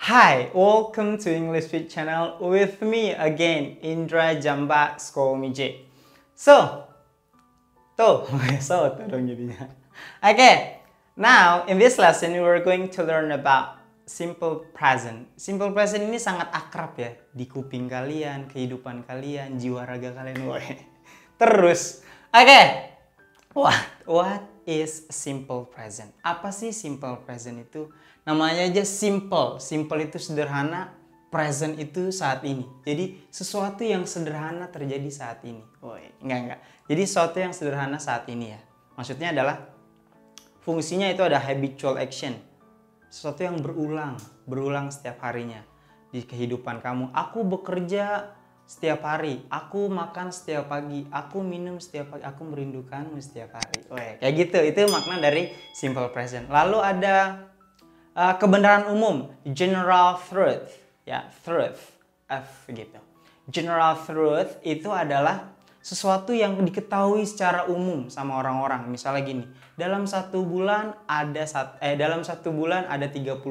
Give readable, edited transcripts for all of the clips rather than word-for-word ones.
Hi, welcome to English Fit Channel with me again, Indra Jamba Skomije. So tuh dong jadinya. Okay, now in this lesson we are going to learn about simple present. Simple present ini sangat akrab ya di kuping kalian, kehidupan kalian, jiwa raga kalian. Terus, what is simple present? Apa sih simple present itu? Namanya aja simple. Simple itu sederhana, present itu saat ini. Jadi sesuatu yang sederhana terjadi saat ini. Enggak. Jadi sesuatu yang sederhana saat ini ya. Maksudnya adalah fungsinya itu ada habitual action. Sesuatu yang berulang setiap harinya di kehidupan kamu. Aku bekerja setiap hari, aku makan setiap pagi, aku minum setiap pagi, aku merindukanmu setiap hari. Kayak gitu, itu makna dari simple present. Lalu ada kebenaran umum, general truth, ya, truth, F gitu. General truth itu adalah sesuatu yang diketahui secara umum sama orang-orang. Misalnya gini, dalam satu bulan ada 30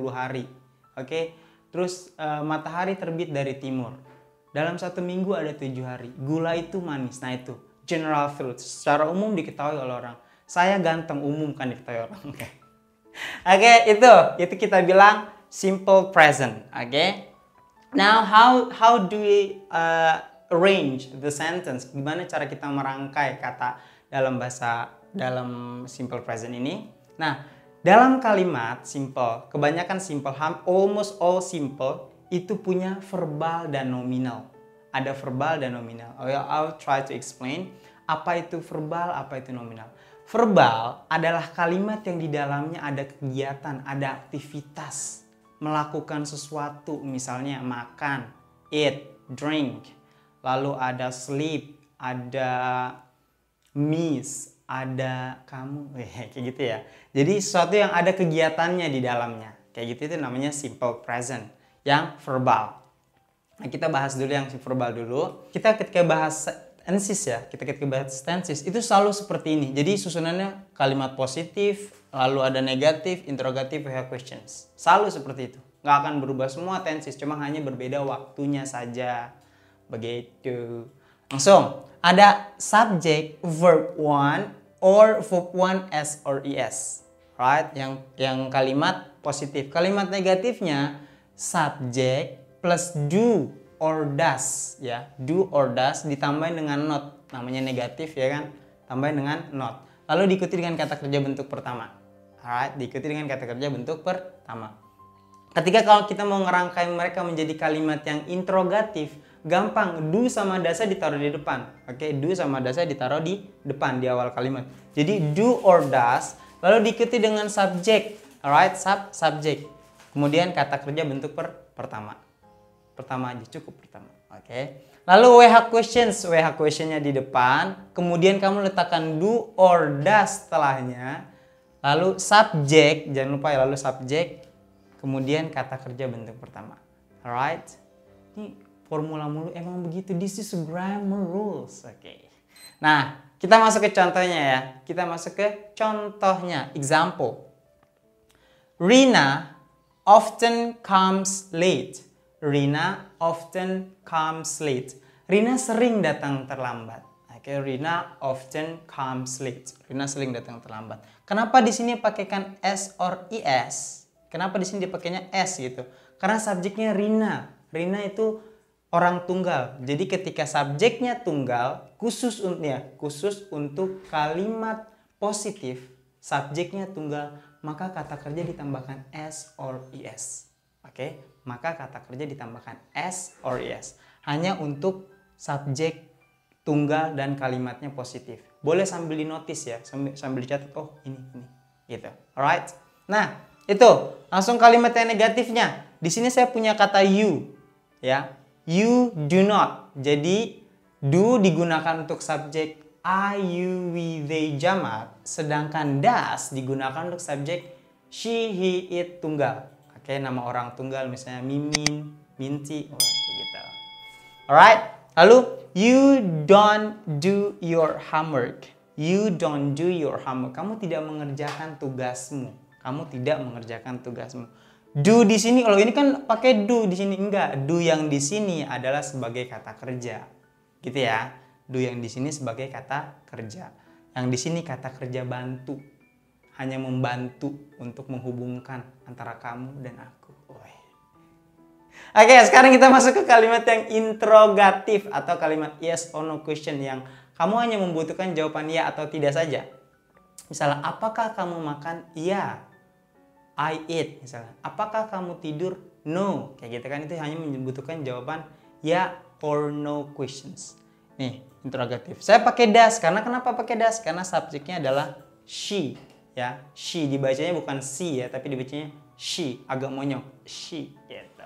hari, oke? Terus matahari terbit dari timur. Dalam satu minggu ada 7 hari. Gula itu manis. Nah itu general truth. Secara umum diketahui oleh orang. Saya ganteng, umum kan diketahui orang. Oke, itu kita bilang simple present. Oke. Now how do we arrange the sentence? Gimana cara kita merangkai kata dalam simple present ini? Nah, dalam kalimat simple, kebanyakan simple, almost all simple itu punya verbal dan nominal. Ada verbal dan nominal. I'll try to explain apa itu verbal, apa itu nominal. Verbal adalah kalimat yang di dalamnya ada kegiatan, ada aktivitas, melakukan sesuatu, misalnya makan, eat, drink, lalu ada sleep, ada miss, ada kamu, kayak gitu ya. Jadi sesuatu yang ada kegiatannya di dalamnya, kayak gitu itu namanya simple present, yang verbal. Nah, kita bahas dulu yang verbal dulu. Kita ketika bahas tenses ya, itu selalu seperti ini. Jadi susunannya kalimat positif, lalu ada negatif, interrogative, we have questions. Selalu seperti itu. Nggak akan berubah semua tenses, cuma hanya berbeda waktunya saja. Begitu. Langsung, ada subject, verb 1, or verb 1 S or ES. Right? Yang kalimat positif. Kalimat negatifnya subject plus do or does ya, do or does ditambahin dengan not, namanya negatif ya kan, tambahin dengan not, lalu diikuti dengan kata kerja bentuk pertama. Alright, diikuti dengan kata kerja bentuk pertama. Ketika kalau kita mau ngerangkai mereka menjadi kalimat yang interrogatif, gampang, do sama does ditaruh di depan. Oke, do sama does ditaruh di depan di awal kalimat. Jadi do or does, lalu diikuti dengan subject. Alright, subject. Kemudian kata kerja bentuk pertama aja, cukup pertama. Oke. Lalu WH questionnya di depan, kemudian kamu letakkan do or does setelahnya, lalu subject, jangan lupa ya, lalu subject, kemudian kata kerja bentuk pertama. Alright. Ini formula mulu emang begitu, this is grammar rules. Oke. Nah, kita masuk ke contohnya ya. Example. Rina often comes late. Rina often comes late. Rina sering datang terlambat. Oke, Rina often comes late. Rina sering datang terlambat. Kenapa di sini pakaikan S or ES? Kenapa di sini dipakainya S gitu? Karena subjeknya Rina. Rina itu orang tunggal. Jadi ketika subjeknya tunggal, khusus untuk kalimat positif, subjeknya tunggal, maka kata kerja ditambahkan S or ES. Oke, maka kata kerja ditambahkan S or ES. Hanya untuk subjek tunggal dan kalimatnya positif. Boleh sambil dinotis ya, sambil dicatat, oh ini gitu. Alright. Nah, itu langsung kalimat yang negatifnya. Di sini saya punya kata you ya. You do not. Jadi do digunakan untuk subjek I, you, we, they jamak, sedangkan does digunakan untuk subjek she, he, it tunggal. Oke, nama orang tunggal misalnya Mimin, Minti, kayak gitu. Alright. Lalu you don't do your homework. You don't do your homework. Kamu tidak mengerjakan tugasmu. Do di sini, kalau ini kan pakai do di sini enggak. Do yang di sini adalah sebagai kata kerja. Gitu ya. Do yang di sini sebagai kata kerja. Yang di sini kata kerja bantu. Hanya membantu untuk menghubungkan antara kamu dan aku. Oke, sekarang kita masuk ke kalimat yang interrogatif atau kalimat yes or no question yang kamu hanya membutuhkan jawaban ya atau tidak saja. Misalnya, apakah kamu makan? Iya. I eat. Misalnya, apakah kamu tidur? No. Kayak gitu kan, itu hanya membutuhkan jawaban ya or no questions. Nih, interrogatif. Saya pakai das. Karena kenapa pakai das? Karena subjeknya adalah she. Ya, she dibacanya bukan she ya, tapi dibacanya she. Agak monyok. She. Gitu.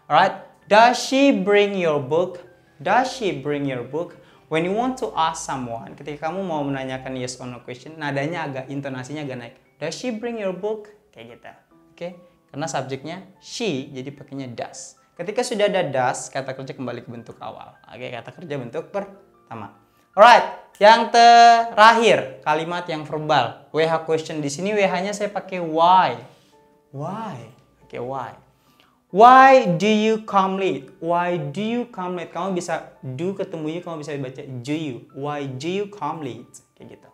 Alright, does she bring your book? Does she bring your book? When you want to ask someone, ketika kamu mau menanyakan yes or no question, nadanya intonasinya agak naik. Does she bring your book? Kayak gitu. Oke, karena subjeknya she, jadi pakainya does. Ketika sudah ada does, kata kerja kembali ke bentuk awal. Oke, kata kerja bentuk pertama. Alright, yang terakhir, kalimat yang verbal. WH question di sini WH-nya saya pakai why. Why? Oke, why. Why do you come late? Why do you come late? Kamu bisa do ketemu you, kamu bisa baca do you. Why do you come late? Kayak gitu.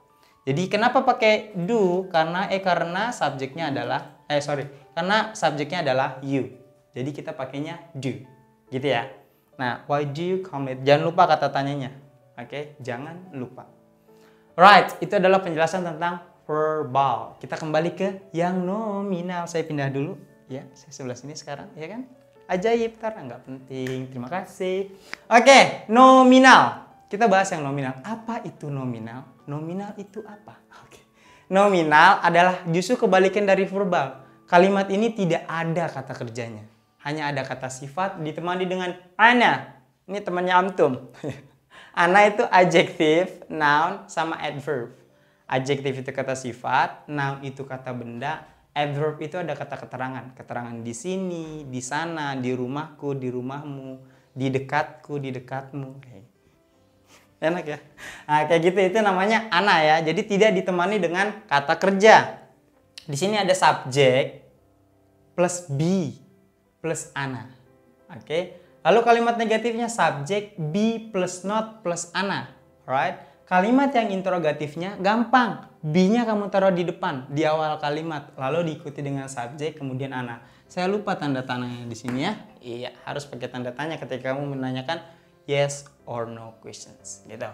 Jadi kenapa pakai do? Karena subjeknya adalah karena subjeknya adalah you. Jadi kita pakainya do. Gitu ya. Nah, why do you come late? Jangan lupa kata tanyanya. Oke, jangan lupa. Right, itu adalah penjelasan tentang verbal. Kita kembali ke yang nominal. Saya pindah dulu. Ya, saya sebelah sini sekarang, ya kan? Ajaib, nggak penting. Terima kasih. Oke, nominal. Kita bahas yang nominal. Apa itu nominal? Nominal itu apa? Oke. Nominal adalah justru kebalikan dari verbal. Kalimat ini tidak ada kata kerjanya. Hanya ada kata sifat ditemani dengan ana. Ini temannya antum. Ana itu adjektif, noun, sama adverb. Adjektif itu kata sifat, noun itu kata benda, adverb itu ada kata keterangan. Keterangan di sini, di sana, di rumahku, di rumahmu, di dekatku, di dekatmu. Enak ya? Nah, kayak gitu itu namanya ana ya. Jadi tidak ditemani dengan kata kerja. Di sini ada subjek plus be plus ana. Oke. Lalu kalimat negatifnya subjek be plus not plus ana. Alright? Kalimat yang interrogatifnya gampang. Be-nya kamu taruh di depan, di awal kalimat. Lalu diikuti dengan subjek, kemudian ana. Saya lupa tanda tanyanya di sini ya. Iya, harus pakai tanda tanya ketika kamu menanyakan yes or no questions. Gitu.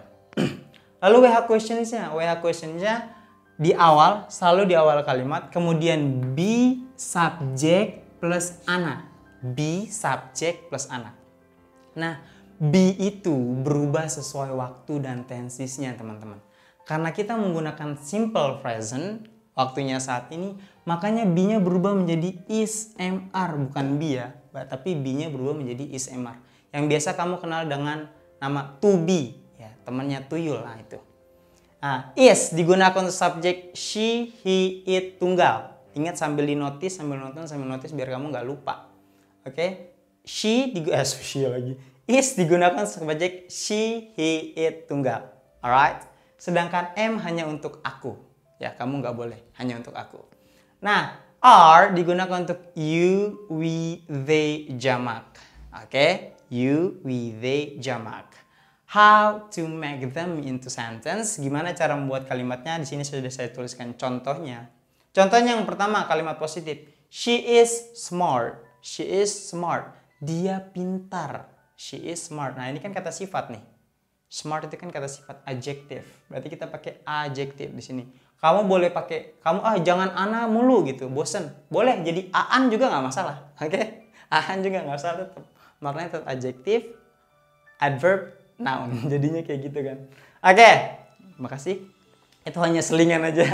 Lalu WH questions-nya di awal, selalu di awal kalimat. Kemudian be subjek plus ana. Be subjek plus ana. Nah, be itu berubah sesuai waktu dan tensisnya teman-teman. Karena kita menggunakan simple present waktunya saat ini, makanya be-nya berubah menjadi is mr, bukan be ya, tapi be-nya berubah menjadi is mr. Yang biasa kamu kenal dengan nama to be, ya, temannya tuyul lah itu. Nah, is digunakan untuk subjek she, he, it tunggal. Ingat sambil notice biar kamu nggak lupa. Oke? She lagi. Is digunakan subjek she, he, it tunggal. Alright? Sedangkan M hanya untuk aku. Ya, kamu nggak boleh. Hanya untuk aku. Nah, R digunakan untuk you, we, they, jamak. Oke? You, we, they, jamak. How to make them into sentence. Gimana cara membuat kalimatnya? Di sini sudah saya tuliskan contohnya. Contohnya yang pertama, kalimat positif. She is smart. She is smart. Dia pintar. She is smart. Nah, ini kan kata sifat nih. Smart itu kan kata sifat adjektif. Berarti kita pakai adjektif di sini. Kamu boleh pakai, jangan ana mulu gitu, bosen. Boleh jadi aan juga nggak masalah. Oke? Aan juga nggak masalah tetap. Maknanya tetap adjektif, adverb, noun. Jadinya kayak gitu kan. Oke, makasih. Itu hanya selingan aja.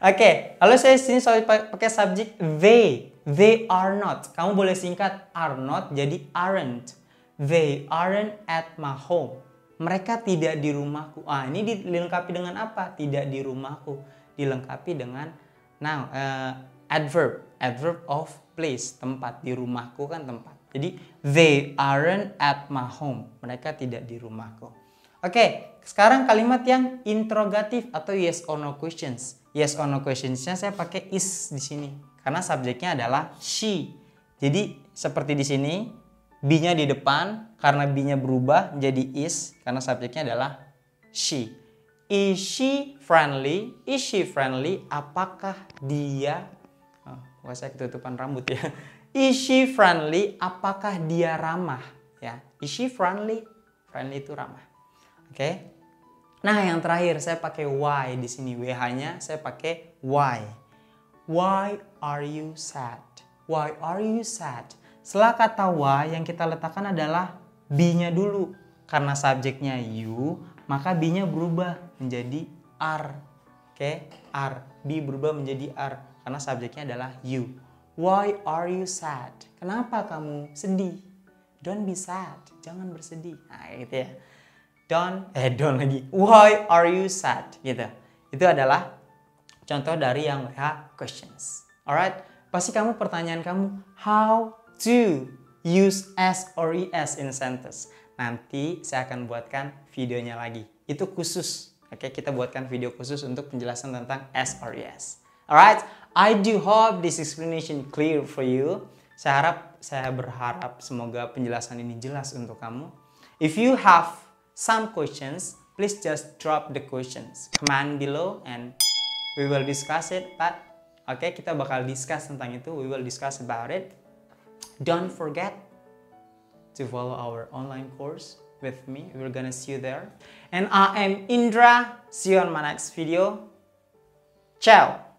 Oke, lalu saya sini selalu pakai subjek they. They are not. Kamu boleh singkat are not jadi aren't. They aren't at my home. Mereka tidak di rumahku. Ini dilengkapi dengan apa? Tidak di rumahku. Dilengkapi dengan noun, adverb. Adverb of place. Tempat. Di rumahku kan tempat. Jadi, they aren't at my home. Mereka tidak di rumahku. Oke, sekarang kalimat yang interrogatif atau yes or no questions. Yes or no questionsnya saya pakai is di sini. Karena subjeknya adalah she. Jadi seperti di sini, be-nya di depan, karena be-nya berubah menjadi is, karena subjeknya adalah she. Is she friendly? Is she friendly? Apakah dia... Oh, saya ketutupan rambut ya. Is she friendly? Apakah dia ramah? Ya, is she friendly? Friendly itu ramah. Oke. Nah, yang terakhir saya pakai why di sini. WH-nya saya pakai why. Why are you sad? Why are you sad? Setelah kata why yang kita letakkan adalah be-nya dulu. Karena subjeknya you, maka be-nya berubah menjadi are. Oke, are. Be berubah menjadi are karena subjeknya adalah you. Why are you sad? Kenapa kamu sedih? Don't be sad. Jangan bersedih. Nah, gitu ya. Don't lagi. Why are you sad? Gitu. Itu adalah contoh dari yang WH questions. Alright? Pasti kamu pertanyaan kamu, how to use S or ES in sentence. Nanti saya akan buatkan videonya lagi. Itu khusus. Oke, kita buatkan video khusus untuk penjelasan tentang S or ES. Alright? I do hope this explanation clear for you. Saya berharap semoga penjelasan ini jelas untuk kamu. If you have some questions, please just drop the questions. Comment below and we will discuss it. But oke, kita bakal discuss tentang itu. We will discuss about it. Don't forget to follow our online course with me. We're gonna see you there. And I am Indra. See you on my next video. Ciao.